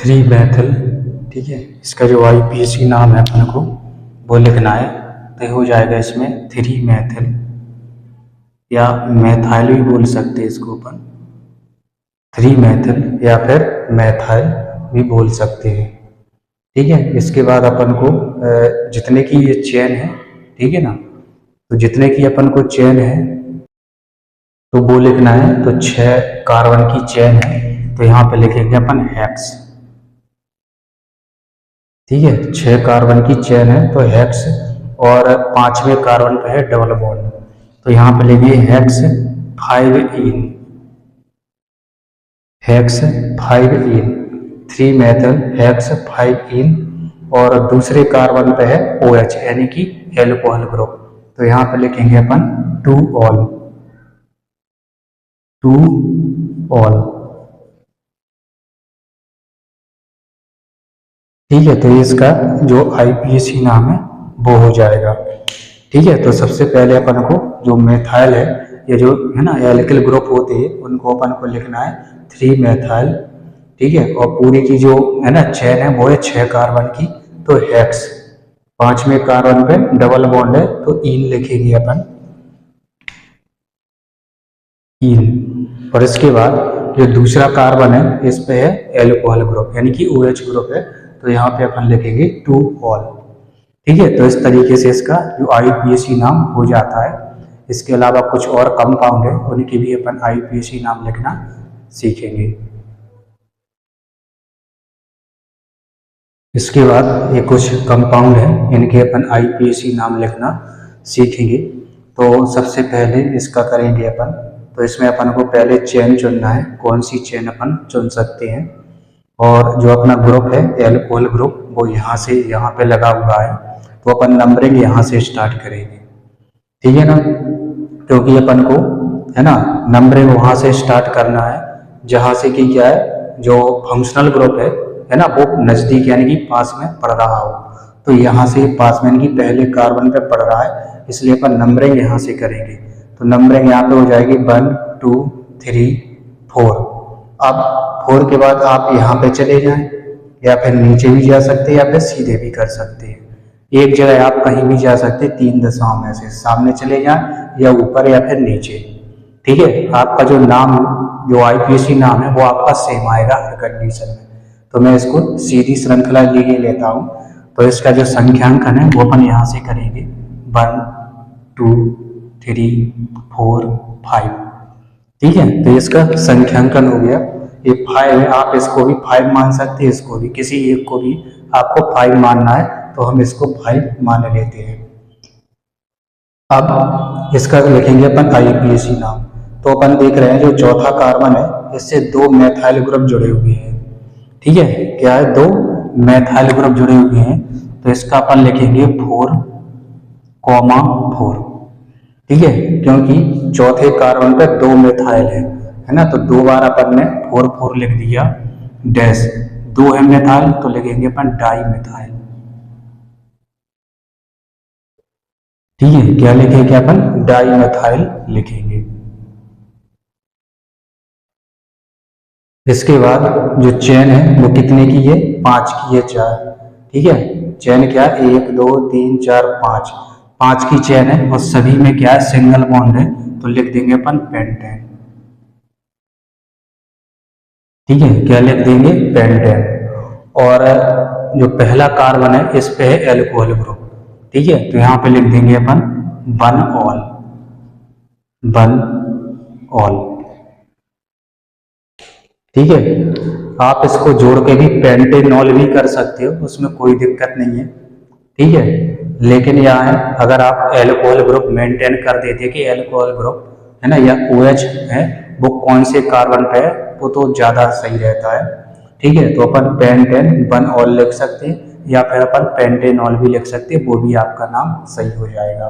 Three Maithil. ठीक है, इसका जो IUPAC नाम है अपन को वो लिखना है, तो हो जाएगा इसमें थ्री मैथिल, या मैथाइल भी बोल सकते हैं इसको अपन, थ्री मैथिल या फिर मैथाइल भी बोल सकते हैं। ठीक है, इसके बाद अपन को जितने की ये चेन है, ठीक है ना, तो जितने की अपन को चेन है तो वो लिखना है। तो 6 कार्बन की चेन है, तो यहाँ पे लिखेंगे अपन हेक्स। ठीक है, 6 कार्बन की चेन है तो हेक्स, और 5वें कार्बन पे है डबल बॉन्ड, तो यहाँ पे लिखिए हेक्स 5 इन, हेक्स 5 इन, थ्री मेथल हेक्स 5 इन, और दूसरे कार्बन पे है OH यानी कि एल्कोहल ग्रुप, तो यहाँ पे लिखेंगे अपन 2 ऑल, 2 ऑल। ठीक है, तो इसका जो IUPAC नाम है वो हो जाएगा। ठीक है, तो सबसे पहले अपन को जो मेथाइल है, ये जो है ना एल्किल ग्रुप होते हैं, उनको अपन को लिखना है 3 मेथाइल। ठीक है, और पूरी की जो है ना चेन है वो है 6 कार्बन की, तो हेक्स, 5वें कार्बन पे डबल बॉन्ड है तो इन लिखेंगे अपन, इन। और इसके बाद जो दूसरा कार्बन है इस पे है एल्कोहल ग्रुप यानी कि OH ग्रुप है, तो यहाँ पे अपन लिखेंगे 2 ऑल। ठीक है, तो इस तरीके से इसका जो IUPAC नाम हो जाता है। इसके अलावा कुछ और कंपाउंड है, उनके भी अपन IUPAC नाम लिखना सीखेंगे। इसके बाद ये कुछ कंपाउंड है, इनके अपन IUPAC नाम लिखना सीखेंगे। तो सबसे पहले इसका करेंगे अपन, तो इसमें अपन को पहले चेन चुनना है, कौन सी चेन अपन चुन सकते हैं। और जो अपना ग्रुप है एल्कोहल ग्रुप, वो यहाँ से यहाँ पे लगा हुआ है, तो अपन नंबरिंग यहाँ से स्टार्ट करेंगे। ठीक है ना, क्योंकि अपन को है ना नंबरिंग वहाँ से स्टार्ट करना है जहाँ से कि क्या है, जो फंक्शनल ग्रुप है ना, वो नज़दीक यानी कि पास में पड़ रहा हो। तो यहाँ से पास में यानी कि पहले कार्बन पे पड़ रहा है, इसलिए अपन नंबरिंग यहाँ से करेंगे। तो नंबरिंग यहाँ पे हो जाएगी 1 2 3 4। अब 4 के बाद आप यहाँ पे चले जाएं, या फिर नीचे भी जा सकते हैं या फिर सीधे भी कर सकते हैं। एक जगह आप कहीं भी जा सकते हैं, 3 दशाओं में से सामने चले जाएं या ऊपर या फिर नीचे। ठीक है, आपका जो नाम जो IUPAC नाम है वो आपका सेम आएगा हर कंडीशन में। तो मैं इसको सीधी श्रृंखला लिए लेता हूँ, तो इसका जो संख्यांकन है वो अपन यहाँ से करेंगे 1 2 3 4 5। ठीक है, तो इसका संख्यांकन हो गया, ये 5 है, आप इसको भी 5 मान सकते हैं, इसको भी, किसी एक को भी आपको 5 मानना है तो हम इसको 5 मान लेते हैं। अब इसका लिखेंगे अपन IUPAC नाम। तो अपन देख रहे हैं जो चौथा कार्बन है इससे 2 मेथाइल ग्रुप जुड़े हुए हैं। ठीक है, क्या है, 2 मेथाइल ग्रुप जुड़े हुए हैं, तो इसका अपन लिखेंगे 4, 4। ठीक है, क्योंकि चौथे कार्बन पे 2 मेथाइल है ना, तो 2 बार अपन ने 4 4 लिख दिया, डैश 2 है मेथाइल तो लिखेंगे अपन डाई मेथाइल। ठीक है, क्या लिखेंगे अपन, डाई मेथाइल लिखेंगे। इसके बाद जो चेन है वो कितने की है, 5 की है, 4। ठीक है, चेन क्या है, 1 2 3 4 5, 5 की चेन है और सभी में क्या है, सिंगल बॉन्ड है, तो लिख देंगे अपन पेंटेन। ठीक है, क्या लिख देंगे, पेंटेन। और जो पहला कार्बन है इस पे है एल्कोहल ग्रुप। ठीक है, तो यहाँ पे लिख देंगे अपन 1 ऑल, 1 ऑल। ठीक है, आप इसको जोड़ के भी पेंटेनॉल भी कर सकते हो, उसमें कोई दिक्कत नहीं है। ठीक है, लेकिन यहाँ है अगर आप एल्कोहल ग्रुप मेंटेन कर देते कि एल्कोहल ग्रुप है ना या OH है वो कौन से कार्बन पे है, वो तो ज़्यादा सही रहता है। ठीक है, तो अपन पेंटेन 1 ऑल लिख सकते हैं, या फिर अपन पेंटेनॉल भी लिख सकते हैं, वो भी आपका नाम सही हो जाएगा।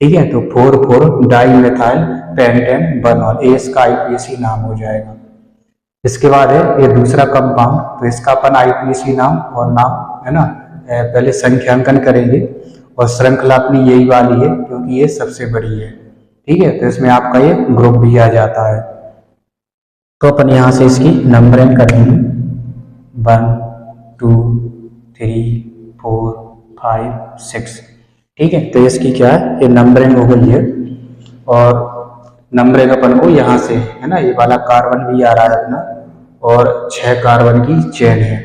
ठीक है, तो 4 4 डाई मेथाइल पेंटेन 1 ऑल, ये इसका IUPAC नाम हो जाएगा। इसके बाद है ये दूसरा कंपाउंड, तो इसका अपन IUPAC नाम और नाम है ना पहले संख्यांकन करेंगे, और श्रृंखला अपनी यही वाली है क्योंकि ये सबसे बड़ी है। ठीक है, तो इसमें आपका ये ग्रुप भी आ जाता है। तो अपन यहाँ से इसकी नंबरिंग करेंगे 1 2 3 4 5 6। ठीक है, तो इसकी क्या है, ये नंबरिंग हो गई है। और नंबरिंग अपन को यहाँ से है ना, ये वाला कार्बन भी आ रहा है अपना, और 6 कार्बन की चेन है।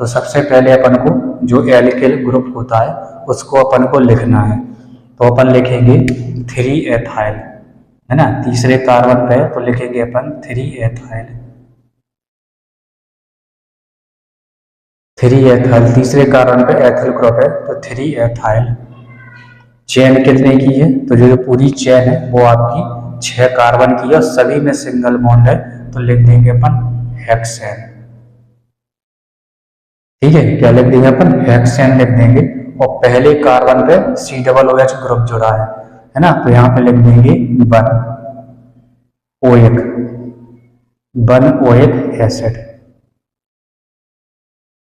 तो सबसे पहले अपन को जो एल्किल ग्रुप होता है उसको अपन को लिखना है। तो अपन लिखेंगे 3 एथाइल, है ना, तीसरे कार्बन पे तो लिखेंगे अपन 3 एथाइल। 3 एथाइल तीसरे कार्बन पे एथिल ग्रुप है तो 3 एथाइल। चेन कितने की है, तो जो पूरी चेन है वो आपकी 6 कार्बन की है और सभी में सिंगल बॉन्ड है, तो लिख देंगे अपन हेक्सेन। ठीक है, क्या लिख देंगे अपन, हेक्सेन लिख देंगे। और पहले कार्बन पे COOH ग्रुप जुड़ा है ना, तो यहाँ पे लिख देंगे 1 OH, 1 OH एसिड।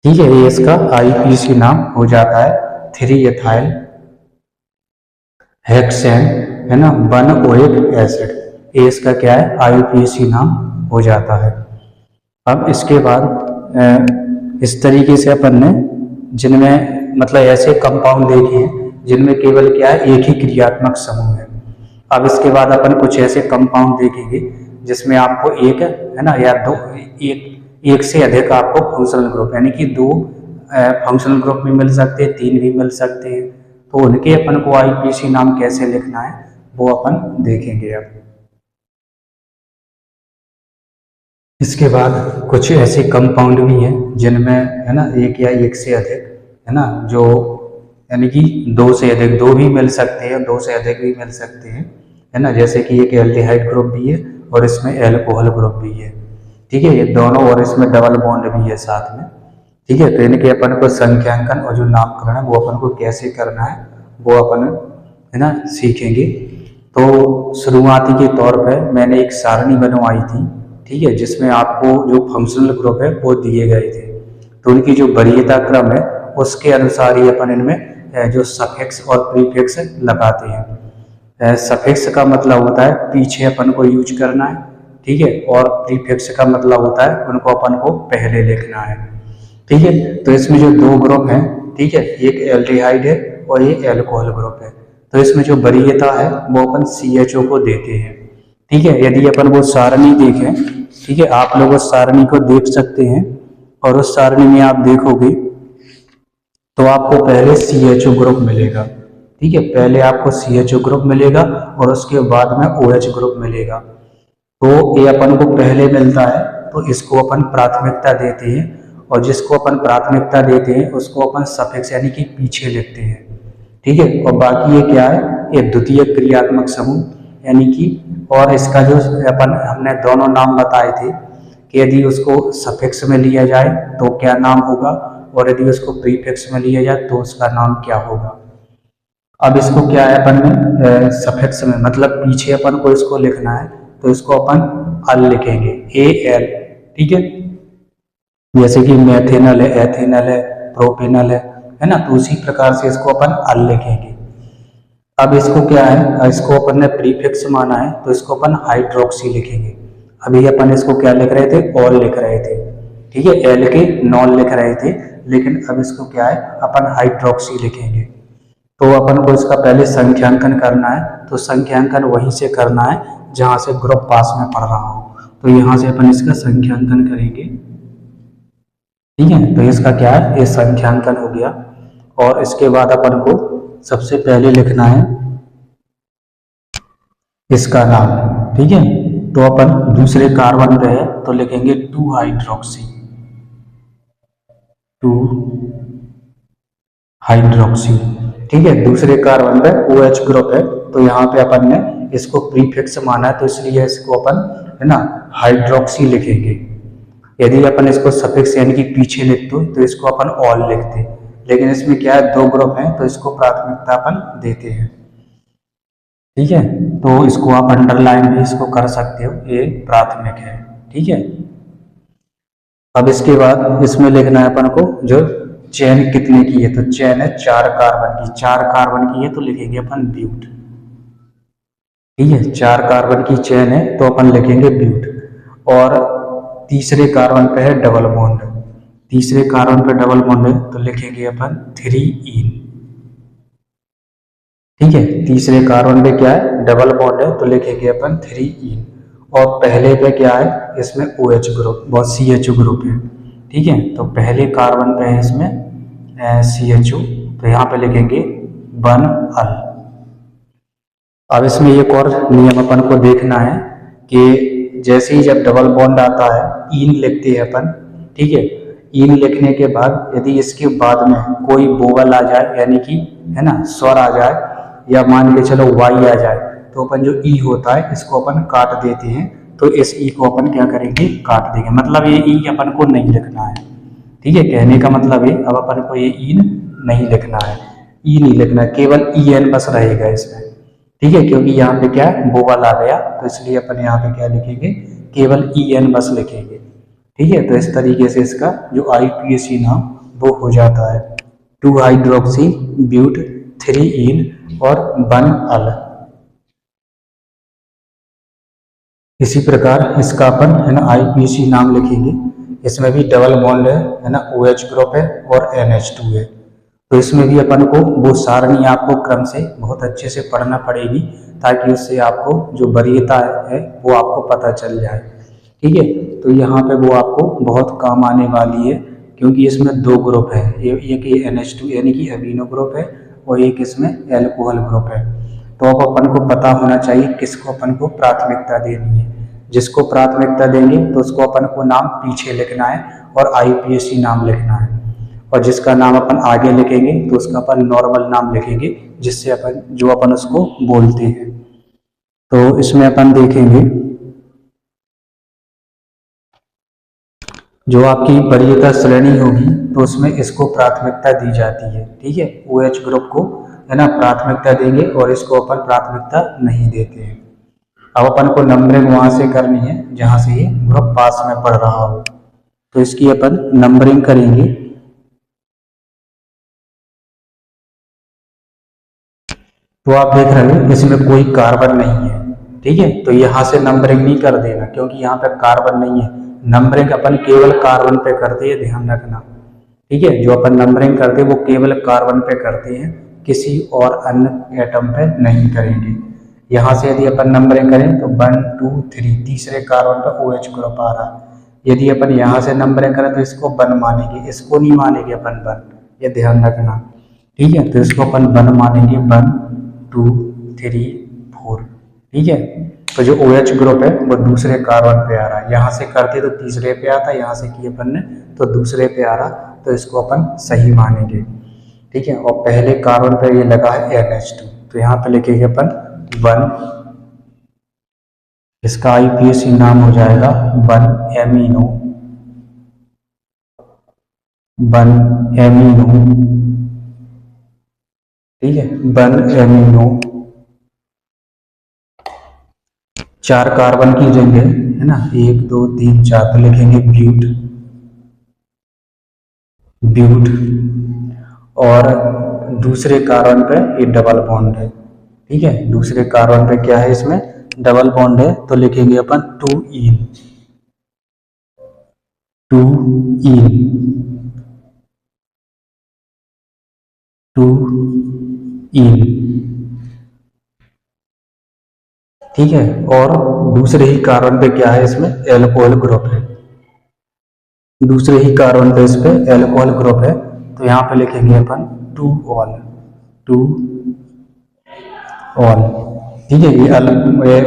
ठीक है, ये इसका IUPAC नाम हो जाता है 3 एथाइल हेक्सेन, है ना, 1 OH एसिड। ये इसका क्या है, IUPAC नाम हो जाता है। अब इसके बाद इस तरीके से अपन ने जिनमें मतलब ऐसे कंपाउंड देखे हैं जिनमें केवल क्या है, एक ही क्रियात्मक समूह है। अब इसके बाद अपन कुछ ऐसे कंपाउंड देखेंगे जिसमें आपको एक है ना या दो, एक से अधिक आपको फंक्शनल ग्रुप, यानी कि 2 फंक्शनल ग्रुप भी मिल सकते हैं, 3 भी मिल सकते हैं। तो उनके अपन को IUPAC नाम कैसे लिखना है वो अपन देखेंगे। अब इसके बाद कुछ ऐसे कंपाउंड भी हैं जिनमें है ना एक या एक से अधिक, है ना, जो यानी कि 2 से अधिक, 2 भी मिल सकते हैं, 2 से अधिक भी मिल सकते हैं, है ना, जैसे कि एक एल्डिहाइड ग्रुप भी है और इसमें एल्कोहल ग्रुप भी है। ठीक है, ये दोनों, और इसमें डबल बॉन्ड भी है साथ में। ठीक है, तो इनके अपन को संख्यांकन और जो नामकरण है वो अपन को कैसे करना है वो अपन है ना सीखेंगे। तो शुरुआती के तौर पर मैंने एक सारणी बनवाई थी, ठीक है, जिसमें आपको जो फंक्शनल ग्रुप है वो दिए गए थे। तो उनकी जो वरीयता क्रम है उसके अनुसार ही अपन इनमें जो सफिक्स और प्रीफिक्स लगाते हैं। सफिक्स का मतलब होता है पीछे अपन को यूज करना है, ठीक है, और प्रीफिक्स का मतलब होता है उनको अपन को पहले लिखना है। ठीक है, तो इसमें जो 2 ग्रुप हैं, ठीक है, एक एल्डिहाइड है और एक एल्कोहल ग्रुप है। तो इसमें जो वरीयता है वो अपन CHO को देते हैं। ठीक है, यदि अपन वो सारणी देखें, ठीक है, आप लोग उस सारणी को देख सकते हैं, और उस सारणी में आप देखोगे तो आपको पहले CHO ग्रुप मिलेगा। ठीक है, पहले आपको CHO ग्रुप मिलेगा और उसके बाद में OH ग्रुप मिलेगा। तो ये अपन को पहले मिलता है तो इसको अपन प्राथमिकता देते हैं, और जिसको अपन प्राथमिकता देते हैं उसको अपन सफिक्स यानी कि पीछे लिखते हैं। ठीक है, और बाकी ये क्या है, ये द्वितीय क्रियात्मक समूह, यानी कि, और इसका जो अपन हमने दोनों नाम बताए थे कि यदि उसको सफिक्स में लिया जाए तो क्या नाम होगा, और यदि उसको प्रीफिक्स में लिया जाए तो उसका नाम क्या होगा। अब इसको क्या है, अपन में सफिक्स में मतलब पीछे अपन को इसको लिखना है तो इसको अपन अल लिखेंगे, AL। ठीक है, जैसे कि मेथेनल है, एथेनल है, प्रोपेनल है ना, तो उसी प्रकार से इसको अपन अल लिखेंगे। अब इसको क्या है, इसको अपन ने प्रीफिक्स माना है तो इसको अपन हाइड्रोक्सी लिखेंगे। अभी अपन इसको क्या लिख रहे थे, ऑल लिख रहे थे। ठीक है, एल के नॉन लिख रहे थे, लेकिन अब इसको क्या है, अपन हाइड्रोक्सी लिखेंगे। तो अपन को इसका पहले संख्यांकन करना है, तो संख्यांकन वहीं से करना है जहां से ग्रुप पास में पढ़ रहा हो। तो यहाँ से अपन इसका संख्यांकन करेंगे। ठीक है, तो इसका क्या है, ये संख्यांकन हो गया। और इसके बाद अपन को सबसे पहले लिखना है इसका नाम। ठीक है, तो अपन दूसरे कार्बन पे है तो लिखेंगे 2 हाइड्रोक्सी, 2 हाइड्रोक्सी। ठीक है, दूसरे कार्बन पे OH ग्रुप है तो यहाँ पे अपन ने इसको प्रीफिक्स माना है तो इसलिए इसको अपन है ना हाइड्रोक्सी लिखेंगे। यदि अपन इसको सफिक्स यानी कि पीछे लिखते तो इसको अपन ऑल लिखते, लेकिन इसमें क्या है 2 ग्रुप हैं तो इसको प्राथमिकता अपन देते हैं। ठीक है, तो इसको आप अंडरलाइन भी इसको कर सकते हो, ये प्राथमिक है। ठीक है, अब इसके बाद इसमें लिखना है अपन को जो चेन कितने की है, तो चेन है 4 कार्बन की, 4 कार्बन की है तो लिखेंगे अपन ब्यूट। ठीक है, 4 कार्बन की चेन है तो अपन लिखेंगे ब्यूट। और तीसरे कार्बन पे है डबल बॉन्ड, तीसरे कार्बन पे डबल बॉन्ड है तो लिखेंगे अपन 3 इन। ठीक है, तीसरे कार्बन पे क्या है, डबल बॉन्ड है तो लिखेंगे अपन 3 इन। और पहले पे क्या है, इसमें OH ग्रुप, बहुत CHO ग्रुप है। ठीक है, तो पहले कार्बन पे है इसमें CHO, तो यहाँ पे लिखेंगे 1 अल। अब इसमें एक और नियम अपन को देखना है कि जैसे ही जब डबल बॉन्ड आता है इन लिखते हैं अपन। ठीक है, इन लिखने के बाद यदि इसके बाद में कोई वोवल आ जाए, यानी कि है ना स्वर आ जाए, या मान के चलो वाई आ जाए, तो अपन जो ई होता है इसको अपन काट देते हैं। तो इस ई को अपन क्या करेंगे, काट देंगे, मतलब ये ई अपन को नहीं लिखना है। ठीक है, कहने का मतलब है अब अपन को ये इन नहीं लिखना है, ई नहीं लिखना है, केवल EN बस रहेगा इसमें। ठीक है, क्योंकि यहाँ पे क्या है, वोवल आ गया, तो इसलिए अपन यहाँ पे क्या लिखेंगे, केवल EN बस लिखेंगे। ठीक है, तो इस तरीके से इसका जो IUPAC नाम वो हो जाता है 2 हाइड्रोक्सी ब्यूट 3 इन और 1 अल। इसी प्रकार इसका अपन है ना IUPAC नाम लिखेंगे। इसमें भी डबल बॉन्ड है ना, OH ग्रुप है और NH2 है। तो इसमें भी अपन को वो सारणी आपको क्रम से बहुत अच्छे से पढ़ना पड़ेगी, ताकि उससे आपको जो वरीयता है वो आपको पता चल जाए। ठीक है, तो यहाँ पे वो आपको बहुत काम आने वाली है, क्योंकि इसमें 2 ग्रुप है, एक ये NH2 यानी कि अमीनो ग्रुप है, और एक इसमें एल्कोहल ग्रुप है। तो अब अपन को पता होना चाहिए किसको अपन को प्राथमिकता देनी है। जिसको प्राथमिकता देंगे तो उसको अपन को नाम पीछे लिखना है और IUPAC नाम लिखना है, और जिसका नाम अपन आगे लिखेंगे तो उसका अपन नॉर्मल नाम लिखेंगे, जिससे अपन जो अपन उसको बोलते हैं। तो इसमें अपन देखेंगे जो आपकी वरीयता श्रेणी होगी तो उसमें इसको प्राथमिकता दी जाती है। ठीक है, OH ग्रुप को है ना प्राथमिकता देंगे और इसको अपन प्राथमिकता नहीं देते हैं। अब अपन को नंबरिंग वहां से करनी है जहां से ये ग्रुप पास में पड़ रहा हो, तो इसकी अपन नंबरिंग करेंगे। तो आप देख रहे हो इसमें कोई कार्बन नहीं है। ठीक है, तो यहाँ से नंबरिंग नहीं कर देना, क्योंकि यहाँ पे कार्बन नहीं है। नंबरिंग अपन केवल कार्बन पे करते हैं, ध्यान रखना। ठीक है, जो अपन नंबरिंग करते हैं वो केवल कार्बन पे करते हैं, किसी और अन्य एटम पे नहीं करेंगे। यहाँ से यदि अपन नंबरिंग करें तो 1 2 3, तीसरे कार्बन पे OH ग्रुप आ रहा है। यदि अपन यहाँ से नंबरिंग करें तो इसको 1 मानेंगे, इसको नहीं मानेंगे अपन 1, ये ध्यान रखना। ठीक है, तो इसको अपन 1 मानेंगे, 1 2 3 4। ठीक है, तो जो OH ग्रुप है वो दूसरे कार्बन पे आ रहा है, यहाँ से करते तो तीसरे पे आता, यहाँ से किए अपन ने तो दूसरे पे आ रहा, तो इसको अपन सही मानेंगे। ठीक है, और पहले कार्बन पे ये लगा है NH2, तो यहाँ पे लिखेंगे अपन 1, इसका IUPAC नाम हो जाएगा 1 एमिनो, 1 एमिनो। ठीक है, 1 एमिनो, 4 कार्बन की जगह है ना 1 2 3 4, तो लिखेंगे ब्यूट, ब्यूट। और दूसरे कार्बन पे ये डबल बॉन्ड है। ठीक है, दूसरे कार्बन पे क्या है, इसमें डबल बॉन्ड है, तो लिखेंगे अपन 2 इन, 2 इन, 2 इन। ठीक है, और दूसरे ही कार्बन पे क्या है, इसमें एल्कोहल ग्रुप है, दूसरे ही कार्बन पे इस पे एल्कोहल ग्रुप है, तो यहाँ पे लिखेंगे अपन 2 ऑल, 2 ऑल। ठीक है, ये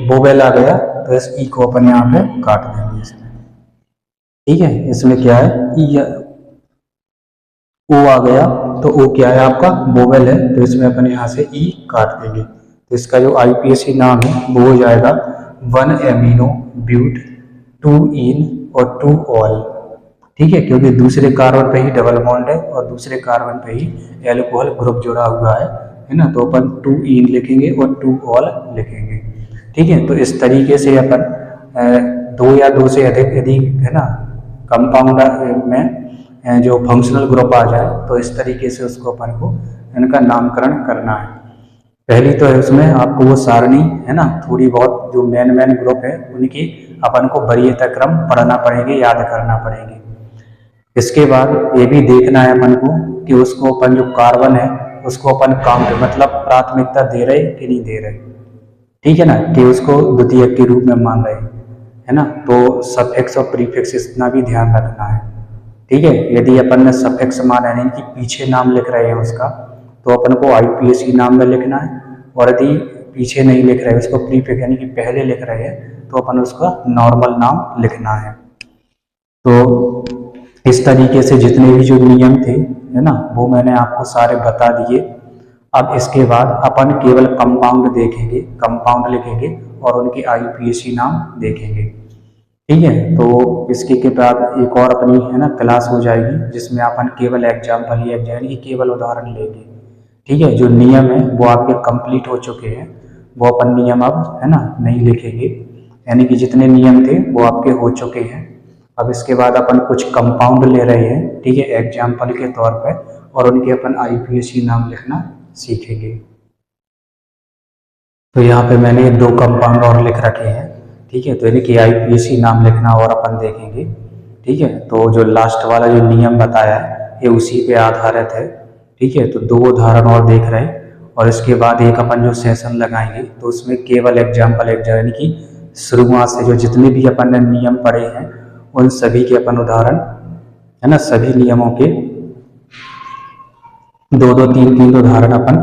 वोवेल आ गया, तो इस ई को अपन यहाँ पे काट देंगे इसमें। ठीक है, इसमें क्या है, ई ओ आ गया, तो ओ क्या है आपका वोवेल है, तो इसमें अपन यहाँ से ई काट देंगे। तो इसका जो IUPAC नाम है वो हो जाएगा 1 एमिनो ब्यूट 2 इन और 2 ऑल। ठीक है, क्योंकि दूसरे कार्बन पे ही डबल बॉन्ड है और दूसरे कार्बन पे ही एल्कोहल ग्रुप जुड़ा हुआ है ना, तो अपन 2 इन लिखेंगे और 2 ऑल लिखेंगे। ठीक है, तो इस तरीके से अपन 2 या 2 से अधिक यदि है ना कंपाउंड में जो फंक्शनल ग्रुप आ जाए, तो इस तरीके से उसको अपन को इनका नामकरण करना है। पहली तो है उसमें आपको वो सारणी है ना, थोड़ी बहुत जो मेन ग्रुप है उनकी अपन को वरीयता क्रम पढ़ना पड़ेंगे, याद करना पड़ेंगे। इसके बाद ये भी देखना है अपन को कि उसको अपन जो कार्बन है उसको अपन काउंट मतलब प्राथमिकता दे रहे कि नहीं दे रहे, ठीक है ना, कि उसको द्वितीयक के रूप में मान रहे, है ना। तो सफिक्स और प्रीफिक्स इतना भी ध्यान रखना है, ठीक है। यदि अपन ने सफिक्स माना है यानी कि पीछे नाम लिख रहे हैं उसका, तो अपन को आईपीएसी नाम में लिखना है, और यदि पीछे नहीं लिख रहे उसको प्रीफिक्स यानी कि पहले लिख रहे हैं तो अपन उसका नॉर्मल नाम लिखना है। तो इस तरीके से जितने भी जो नियम थे, है ना, वो मैंने आपको सारे बता दिए। अब इसके बाद अपन केवल कंपाउंड देखेंगे, कंपाउंड लिखेंगे और उनके आईपीएसी नाम देखेंगे, ठीक है। तो इसके के बाद एक और अपनी, है ना, क्लास हो जाएगी जिसमें अपन केवल एग्जाम्पल या यानी कि केवल उदाहरण लेंगे, ठीक है। जो नियम है वो आपके कंप्लीट हो चुके हैं, वो अपन नियम अब, है ना, नहीं लिखेंगे, यानी कि जितने नियम थे वो आपके हो चुके हैं। अब इसके बाद अपन कुछ कंपाउंड ले रहे हैं, ठीक है, एग्जाम्पल के तौर पे, और उनके अपन आईपीएसी नाम लिखना सीखेंगे। तो यहाँ पे मैंने 2 कंपाउंड और लिख रखे हैं, ठीक है। तो इनकी आईपीएसी नाम लिखना और अपन देखेंगे, ठीक है। तो जो लास्ट वाला जो नियम बताया है ये उसी पे आधारित है, ठीक है। तो 2 उदाहरण और देख रहे हैं, और इसके बाद एक अपन जो सेशन लगाएंगे तो उसमें केवल एग्जाम्पल यानी कि शुरुआत से जो जितने भी अपन ने नियम पढ़े हैं उन सभी के अपन उदाहरण, है ना, सभी नियमों के 2-2 3-3 उदाहरण अपन,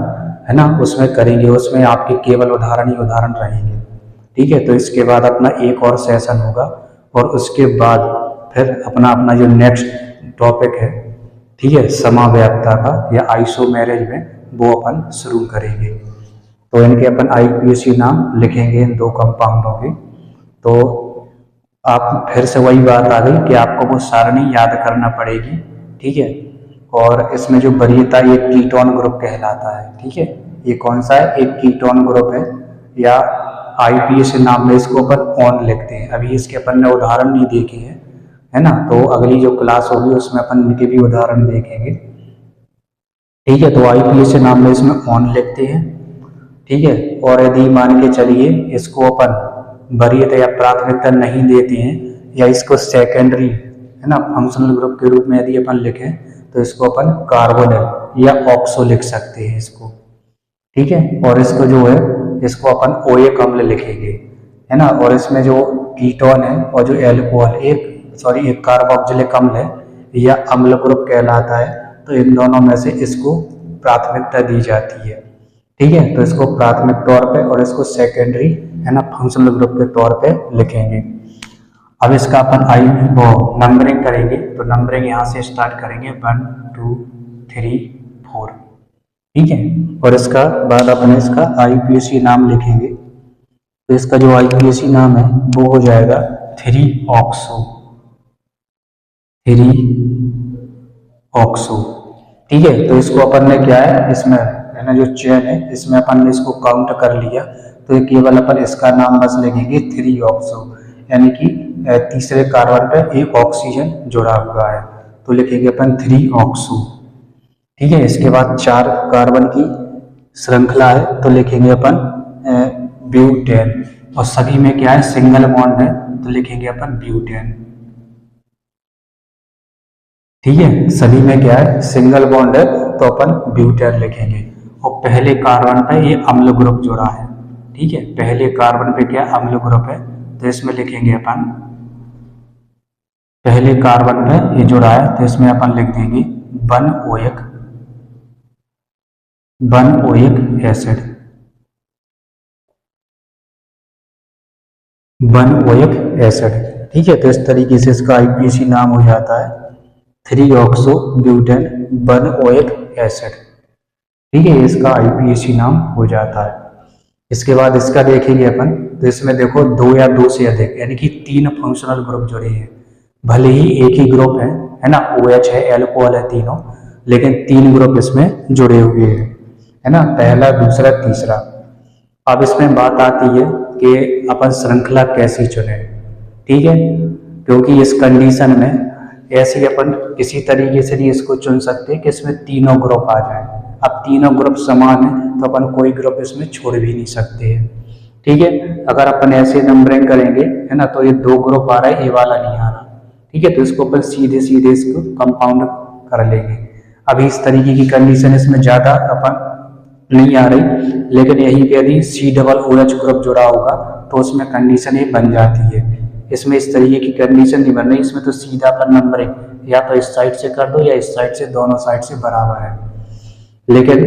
है ना, उसमें करेंगे। उसमें आपके केवल उदाहरण ही उदाहरण रहेंगे, ठीक है। तो इसके बाद अपना एक और सेशन होगा, और उसके बाद फिर अपना जो नेक्स्ट टॉपिक है, ठीक है, समव्याप्तता का या आइसोमेरेज में, वो अपन शुरू करेंगे। तो इनके अपन आईपीएसी नाम लिखेंगे इन 2 कंपाउंडों के। तो आप फिर से वही बात आ गई कि आपको वो सारणी याद करना पड़ेगी, ठीक है। और इसमें जो वरीयता ये कीटोन ग्रुप कहलाता है, ठीक है। ये कौन सा है, एक कीटोन ग्रुप है, या आईपीएसी नाम में इसको अपन ऑन लिखते हैं। अभी इसके अपन ने उदाहरण नहीं देखे हैं, है ना, तो अगली जो क्लास होगी उसमें अपन इनके भी उदाहरण देखेंगे, ठीक है। तो आईपीएसी नाम में इसमें ऑन लिखते हैं, ठीक है। और यदि मान के चलिए इसको अपन वरीयता या प्राथमिकता नहीं देते हैं, या इसको सेकेंडरी, है ना, फंक्शनल ग्रुप के रूप में यदि अपन लिखें तो इसको अपन कार्बोनिल या ऑक्सो लिख सकते हैं इसको, ठीक है। और इसको जो है इसको अपन ओएक अम्ल लिखेंगे, है ना। और इसमें जो कीटोन है और जो एल्कोहल एक कार्बोक्सिलिक अम्ल है या अम्ल ग्रुप कहलाता है, तो इन दोनों में से इसको प्राथमिकता दी जाती है, ठीक है। तो इसको प्राथमिक तौर पे और इसको सेकेंडरी, है ना, फंक्शनल ग्रुप के तौर पे लिखेंगे। अब इसका अपन नंबरिंग करेंगे, तो नंबरिंग यहाँ से स्टार्ट करेंगे 1 2 3 4, ठीक है। और इसका बाद अपन इसका आईपीएसी नाम लिखेंगे। तो इसका जो आईपीएसी नाम है वो हो जाएगा 3-ऑक्सो, 3-ऑक्सो, ठीक है। तो इसको अपन ने क्या है, इसमें, है ना, जो चेन है इसमें अपन ने इसको काउंट कर लिया, तो ये केवल अपन इसका नाम बस लिखेंगे 3-ऑक्सो, यानी कि तीसरे कार्बन पे एक ऑक्सीजन जुड़ा हुआ है, तो लिखेंगे अपन 3-ऑक्सो, ठीक है। इसके बाद 4 कार्बन की श्रृंखला है, तो लिखेंगे अपन ब्यूटेन, और सभी में क्या है, सिंगल बॉन्ड है, तो लिखेंगे अपन ब्यूटेन, ठीक है। सभी में क्या है, सिंगल बॉन्ड है, तो अपन ब्यूटेन लिखेंगे। और पहले कार्बन पे ये अम्ल ग्रुप जुड़ा है, ठीक है, पहले कार्बन पे क्या अम्ल ग्रुप है, तो इसमें लिखेंगे अपन पहले कार्बन पे ये जुड़ा है, तो इसमें अपन लिख देंगे 1-OH एसिड, 1-OH एसिड, ठीक है। तो इस तरीके से इसका आईपीएसी नाम हो जाता है 3-ऑक्सो ब्यूटेन 1-OH एसिड, ठीक है, इसका आईपीएसी नाम हो जाता है। इसके बाद इसका देखेंगे अपन, तो इसमें देखो 2 या 2 से अधिक यानी कि 3 फंक्शनल ग्रुप जुड़े हैं, भले ही एक ही ग्रुप है ना, OH है, एल्कोहल है, तीनों, लेकिन 3 ग्रुप इसमें जुड़े हुए हैं, है ना, पहला, दूसरा, तीसरा। अब इसमें बात आती है कि अपन श्रृंखला कैसी चुने, ठीक है, क्योंकि इस कंडीशन में ऐसे अपन किसी तरीके से नहीं इसको चुन सकते कि इसमें तीनों ग्रुप आ जाए। अब तीनों ग्रुप समान है तो अपन कोई ग्रुप इसमें छोड़ भी नहीं सकते हैं, ठीक है। अगर अपन ऐसे नंबरिंग करेंगे, है ना, तो ये 2 ग्रुप आ रहा है, ये वाला नहीं आ रहा, ठीक है, तो इसको अपन सीधे सीधे इसको कंपाउंड कर लेंगे। अभी इस तरीके की कंडीशन इसमें ज़्यादा अपन नहीं आ रही, लेकिन यहीं पे यदि COOH ग्रुप जुड़ा होगा तो उसमें कंडीशन ये बन जाती है। इसमें इस तरीके की कंडीशन नहीं बन रही, इसमें तो सीधा अपन नंबरिंग या तो इस साइड से कर दो या इस साइड से, दोनों साइड से बराबर है। लेकिन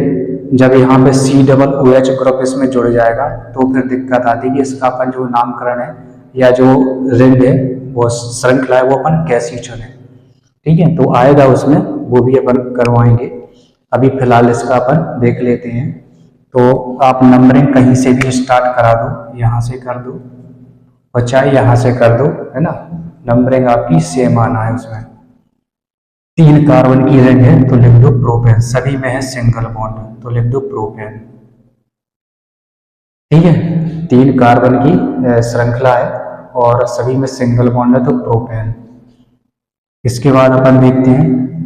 जब यहाँ पे COOH ग्रुप इसमें जुड़ जाएगा तो फिर दिक्कत आती है कि इसका अपन जो नामकरण है या जो रिंग है, वो श्रृंखला है, वो अपन कैसी चुने। ठीक है, तो आएगा उसमें, वो भी अपन करवाएंगे। अभी फिलहाल इसका अपन देख लेते हैं। तो आप नंबरिंग कहीं से भी स्टार्ट करा दो, यहाँ से कर दो और चाहे यहाँ से कर दो, है ना, नंबरिंग आपकी सेम आना है। उसमें 3 कार्बन की रिंग है तो लिख दो प्रोपेन, सभी में है सिंगल बॉन्ड तो लिख दो प्रोपेन। ठीक है, 3 कार्बन की श्रृंखला है और सभी में सिंगल बॉन्ड है तो प्रोपेन। इसके बाद अपन देखते हैं,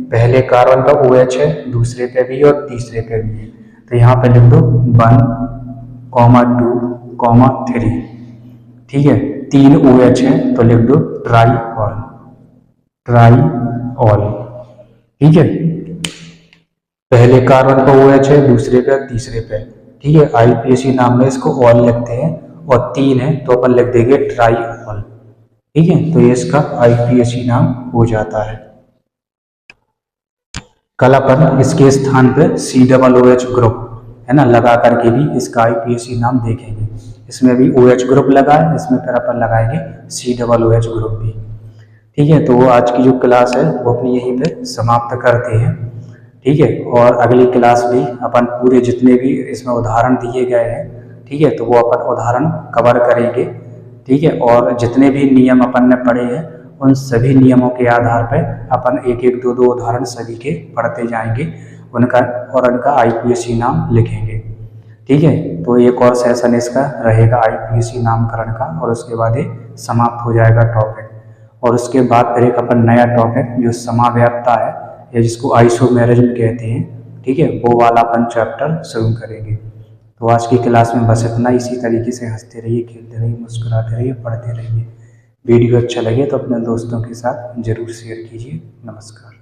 पहले कार्बन का OH है, दूसरे पे भी और तीसरे पे भी है, तो यहाँ पे लिख दो 1, 2, 3। ठीक है, 3 OH है तो लिख दो ट्राई ऑल। ठीक है, पहले कार्बन का OH है, दूसरे पे और तीसरे पे। ठीक है, IUPAC नाम में इसको ऑल लिखते हैं, और 3 है तो अपन लिख देंगे ट्राई ऑल। ठीक है, तो ये इसका IUPAC नाम हो जाता है। कल अपन इसके स्थान पे COOH ग्रुप, है ना, लगा करके भी इसका IUPAC नाम देखेंगे। इसमें भी OH ग्रुप लगा है, इसमें फिर अपन लगाएंगे COOH ग्रुप भी। ठीक है, तो आज की जो क्लास है वो अपनी यहीं पे समाप्त करते हैं। ठीक है, और अगली क्लास में अपन पूरे जितने भी इसमें उदाहरण दिए गए हैं, ठीक है, तो वो अपन उदाहरण कवर करेंगे। ठीक है, और जितने भी नियम अपन ने पढ़े हैं उन सभी नियमों के आधार पर अपन एक एक दो दो उदाहरण सभी के पढ़ते जाएंगे, उनका और उनका IUPAC नाम लिखेंगे। ठीक है, तो एक और सेशन इसका रहेगा IUPAC नामकरण का, और उसके बाद ये समाप्त हो जाएगा टॉपिक। और उसके बाद फिर एक अपन नया टॉपिक जो समाव्याप्तता है, या जिसको आइसोमेरिज्म कहते हैं, ठीक है, वो वाला अपन चैप्टर शुरू करेंगे। तो आज की क्लास में बस इतना। इसी तरीके से हंसते रहिए, खेलते रहिए, मुस्कुराते रहिए, पढ़ते रहिए। वीडियो अच्छा लगे तो अपने दोस्तों के साथ जरूर शेयर कीजिए। नमस्कार।